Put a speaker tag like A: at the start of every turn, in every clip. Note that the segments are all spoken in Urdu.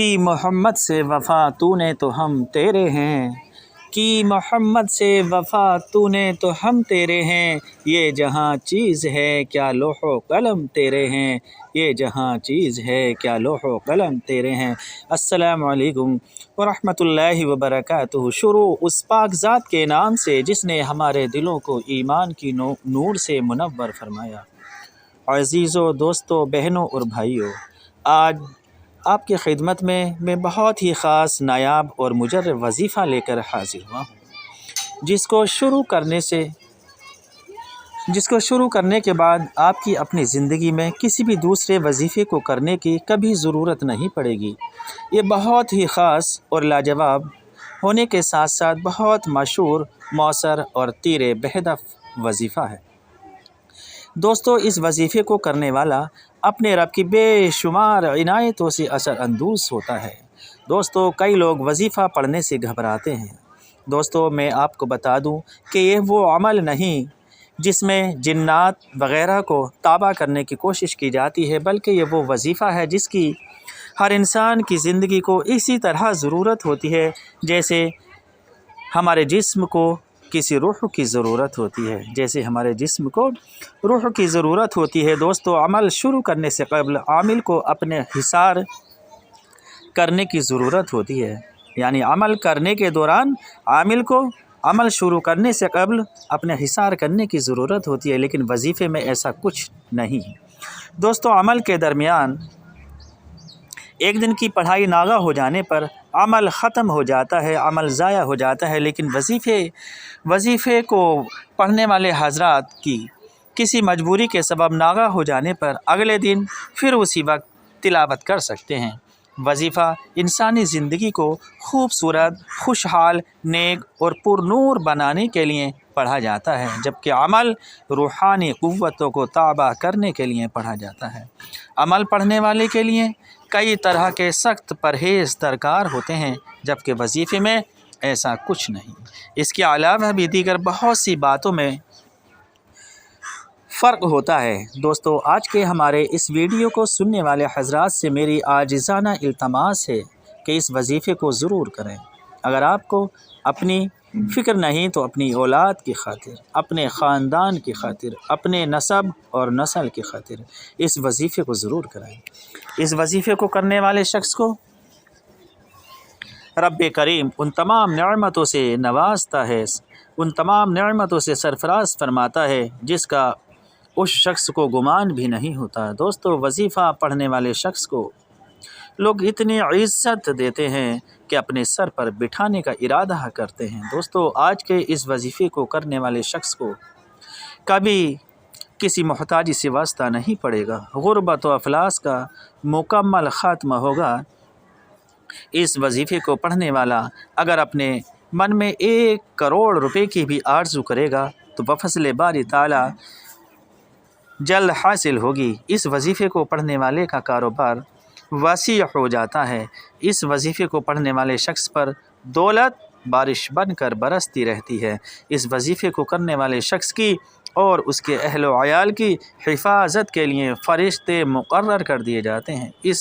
A: کی محمد سے وفا تو نے تو ہم تیرے ہیں، کی محمد سے وفا تو نے تو ہم تیرے ہیں، یہ جہاں چیز ہے کیا لوح و قلم تیرے ہیں، یہ جہاں چیز ہے کیا لوح و قلم تیرے ہیں۔ السلام علیکم ورحمۃ اللہ وبرکاتہ۔ شروع اس پاک ذات کے نام سے جس نے ہمارے دلوں کو ایمان کی نور سے منور فرمایا۔ عزیزوں، دوستوں، بہنوں اور بھائیوں، آج آپ کی خدمت میں بہت ہی خاص، نایاب اور مجرب وظیفہ لے کر حاضر ہوا ہوں، جس کو شروع کرنے کے بعد آپ کی اپنی زندگی میں کسی بھی دوسرے وظیفے کو کرنے کی کبھی ضرورت نہیں پڑے گی۔ یہ بہت ہی خاص اور لاجواب ہونے کے ساتھ ساتھ بہت مشہور، مؤثر اور تیر بہدف وظیفہ ہے۔ دوستو، اس وظیفے کو کرنے والا اپنے رب کی بے شمار عنایتوں سے اثر اندوز ہوتا ہے۔ دوستو، کئی لوگ وظیفہ پڑھنے سے گھبراتے ہیں۔ دوستو، میں آپ کو بتا دوں کہ یہ وہ عمل نہیں جس میں جنات وغیرہ کو تابع کرنے کی کوشش کی جاتی ہے، بلکہ یہ وہ وظیفہ ہے جس کی ہر انسان کی زندگی کو اسی طرح ضرورت ہوتی ہے جیسے ہمارے جسم کو کسی روح کی ضرورت ہوتی ہے، جیسے ہمارے جسم کو روح کی ضرورت ہوتی ہے۔ دوستو، عمل شروع کرنے سے قبل عامل کو اپنے حصار کرنے کی ضرورت ہوتی ہے، یعنی عمل کرنے کے دوران عامل کو عمل شروع کرنے سے قبل اپنے حصار کرنے کی ضرورت ہوتی ہے، لیکن وظیفے میں ایسا کچھ نہیں ہے۔ دوستو، عمل کے درمیان ایک دن کی پڑھائی ناغہ ہو جانے پر عمل ختم ہو جاتا ہے، عمل ضائع ہو جاتا ہے، لیکن وظیفے کو پڑھنے والے حضرات کی کسی مجبوری کے سبب ناغہ ہو جانے پر اگلے دن پھر اسی وقت تلاوت کر سکتے ہیں۔ وظیفہ انسانی زندگی کو خوبصورت، خوشحال، نیک اور پر نور بنانے کے لیے پڑھا جاتا ہے، جبکہ عمل روحانی قوتوں کو تابع کرنے کے لیے پڑھا جاتا ہے۔ عمل پڑھنے والے کے لیے کئی طرح کے سخت پرہیز درکار ہوتے ہیں، جبکہ وظیفے میں ایسا کچھ نہیں۔ اس کے علاوہ بھی دیگر بہت سی باتوں میں فرق ہوتا ہے۔ دوستو، آج کے ہمارے اس ویڈیو کو سننے والے حضرات سے میری عاجزانہ التماس ہے کہ اس وظیفے کو ضرور کریں۔ اگر آپ کو اپنی فکر نہیں تو اپنی اولاد کی خاطر، اپنے خاندان کی خاطر، اپنے نسب اور نسل کی خاطر اس وظیفے کو ضرور کریں۔ اس وظیفے کو کرنے والے شخص کو رب کریم ان تمام نعمتوں سے نوازتا ہے، ان تمام نعمتوں سے سرفراز فرماتا ہے جس کا اس شخص کو گمان بھی نہیں ہوتا۔ دوستو، وظیفہ پڑھنے والے شخص کو لوگ اتنی عزت دیتے ہیں کہ اپنے سر پر بٹھانے کا ارادہ کرتے ہیں۔ دوستو، آج کے اس وظیفے کو کرنے والے شخص کو کبھی کسی محتاجی سے واسطہ نہیں پڑے گا، غربت و افلاس کا مکمل خاتمہ ہوگا۔ اس وظیفے کو پڑھنے والا اگر اپنے من میں 1 کروڑ روپے کی بھی آرزو کرے گا تو بفضل باری تعالیٰ جلد حاصل ہوگی۔ اس وظیفے کو پڑھنے والے کا کاروبار وسیع ہو جاتا ہے۔ اس وظیفے کو پڑھنے والے شخص پر دولت بارش بن کر برستی رہتی ہے۔ اس وظیفے کو کرنے والے شخص کی اور اس کے اہل و عیال کی حفاظت کے لیے فرشتے مقرر کر دیے جاتے ہیں۔ اس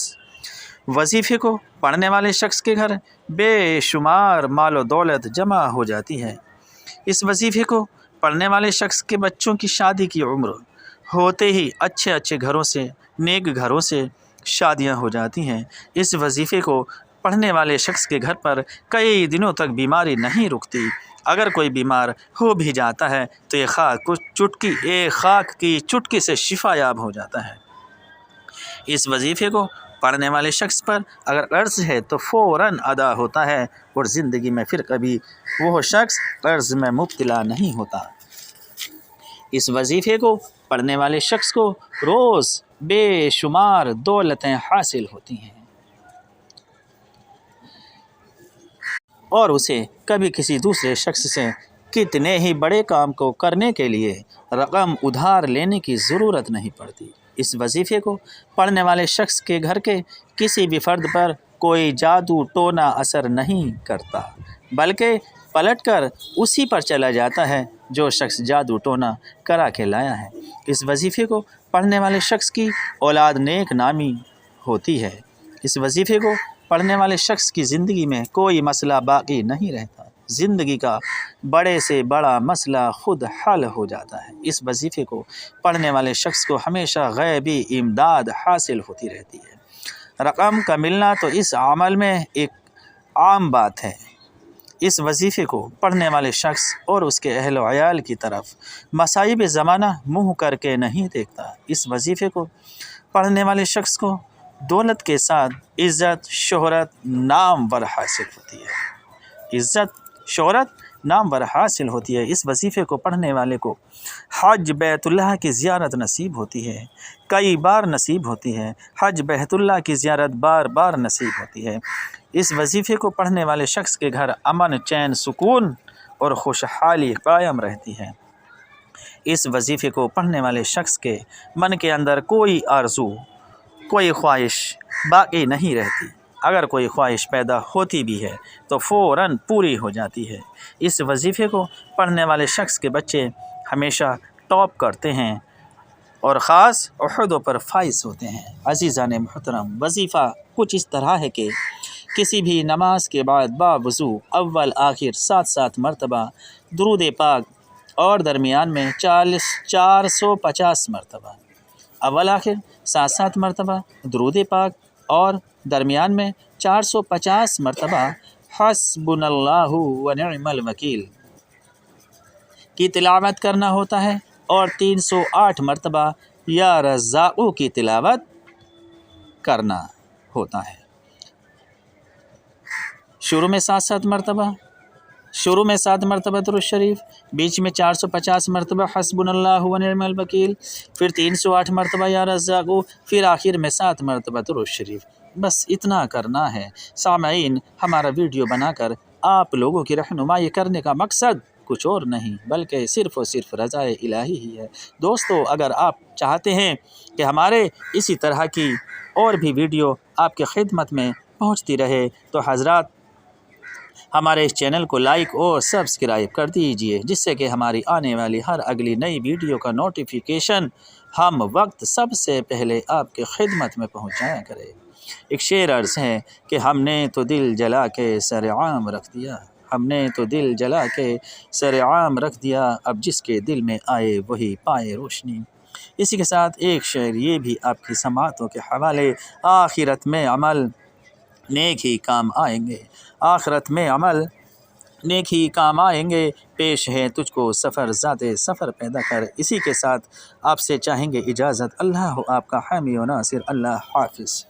A: وظیفے کو پڑھنے والے شخص کے گھر بے شمار مال و دولت جمع ہو جاتی ہے۔ اس وظیفے کو پڑھنے والے شخص کے بچوں کی شادی کی عمر ہوتے ہی اچھے گھروں سے، نیک گھروں سے شادیاں ہو جاتی ہیں۔ اس وظیفے کو پڑھنے والے شخص کے گھر پر کئی دنوں تک بیماری نہیں رکتی۔ اگر کوئی بیمار ہو بھی جاتا ہے تو یہ خاک کی چٹکی سے شفا یاب ہو جاتا ہے۔ اس وظیفے کو پڑھنے والے شخص پر اگر قرض ہے تو فوراً ادا ہوتا ہے اور زندگی میں پھر کبھی وہ شخص قرض میں مبتلا نہیں ہوتا۔ اس وظیفے کو پڑھنے والے شخص کو روز بے شمار دولتیں حاصل ہوتی ہیں اور اسے کبھی کسی دوسرے شخص سے کتنے ہی بڑے کام کو کرنے کے لیے رقم ادھار لینے کی ضرورت نہیں پڑتی۔ اس وظیفے کو پڑھنے والے شخص کے گھر کے کسی بھی فرد پر کوئی جادو ٹونا اثر نہیں کرتا، بلکہ پلٹ کر اسی پر چلا جاتا ہے جو شخص جادو ٹونا کرا کے لایا ہے۔ اس وظیفے کو پڑھنے والے شخص کی اولاد نیک نامی ہوتی ہے۔ اس وظیفے کو پڑھنے والے شخص کی زندگی میں کوئی مسئلہ باقی نہیں رہتا، زندگی کا بڑے سے بڑا مسئلہ خود حل ہو جاتا ہے۔ اس وظیفے کو پڑھنے والے شخص کو ہمیشہ غیبی امداد حاصل ہوتی رہتی ہے۔ رقم کا ملنا تو اس عمل میں ایک عام بات ہے۔ اس وظیفے کو پڑھنے والے شخص اور اس کے اہل و عیال کی طرف مصائب زمانہ منہ کر کے نہیں دیکھتا۔ اس وظیفے کو پڑھنے والے شخص کو دولت کے ساتھ عزت، شہرت، نامور حاصل ہوتی ہے۔ عزت، شہرت، نامور حاصل ہوتی ہے۔ اس وظیفے کو پڑھنے والے کو حج بیت اللہ کی زیارت نصیب ہوتی ہے، کئی بار نصیب ہوتی ہے۔ حج بیت اللہ کی زیارت بار بار نصیب ہوتی ہے۔ اس وظیفے کو پڑھنے والے شخص کے گھر امن، چین، سکون اور خوشحالی قائم رہتی ہے۔ اس وظیفے کو پڑھنے والے شخص کے من کے اندر کوئی آرزو، کوئی خواہش باقی نہیں رہتی۔ اگر کوئی خواہش پیدا ہوتی بھی ہے تو فوراً پوری ہو جاتی ہے۔ اس وظیفے کو پڑھنے والے شخص کے بچے ہمیشہ ٹاپ کرتے ہیں اور خاص عہدوں پر فائز ہوتے ہیں۔ عزیزان محترم، وظیفہ کچھ اس طرح ہے کہ کسی بھی نماز کے بعد باوضو اول آخر 7 مرتبہ درود پاک اور درمیان میں 450 مرتبہ، اول آخر 7 مرتبہ درود پاک اور درمیان میں 450 مرتبہ حسبنا اللہ و نعم الوکیل کی تلاوت کرنا ہوتا ہے اور 308 مرتبہ یا رزاقو کی تلاوت کرنا ہوتا ہے۔ شروع میں 7 مرتبہ درود شریف، بیچ میں 450 مرتبہ حسبنا اللہ و نعم الوکیل، پھر 308 مرتبہ یا رزاقو، پھر آخر میں 7 مرتبہ درود شریف۔ بس اتنا کرنا ہے۔ سامعین، ہمارا ویڈیو بنا کر آپ لوگوں کی رہنمائی کرنے کا مقصد کچھ اور نہیں بلکہ صرف اور صرف رضا الہی ہی ہے۔ دوستو، اگر آپ چاہتے ہیں کہ ہمارے اسی طرح کی اور بھی ویڈیو آپ کے خدمت میں پہنچتی رہے تو حضرات ہمارے اس چینل کو لائک اور سبسکرائب کر دیجئے، جس سے کہ ہماری آنے والی ہر اگلی نئی ویڈیو کا نوٹیفیکیشن ہم وقت سب سے پہلے آپ کے خدمت میں پہنچایا کرے۔ ایک شعر عرض ہے کہ ہم نے تو دل جلا کے سر عام رکھ دیا، ہم نے تو دل جلا کے سر عام رکھ دیا، اب جس کے دل میں آئے وہی پائے روشنی۔ اسی کے ساتھ ایک شعر یہ بھی آپ کی سماعتوں کے حوالے، آخرت میں عمل نیک ہی کام آئیں گے، آخرت میں عمل نیک ہی کام آئیں گے، پیش ہے تجھ کو سفر ذات سفر پیدا کر۔ اسی کے ساتھ آپ سے چاہیں گے اجازت، اللہ ہو آپ کا حامی و ناصر، اللہ حافظ۔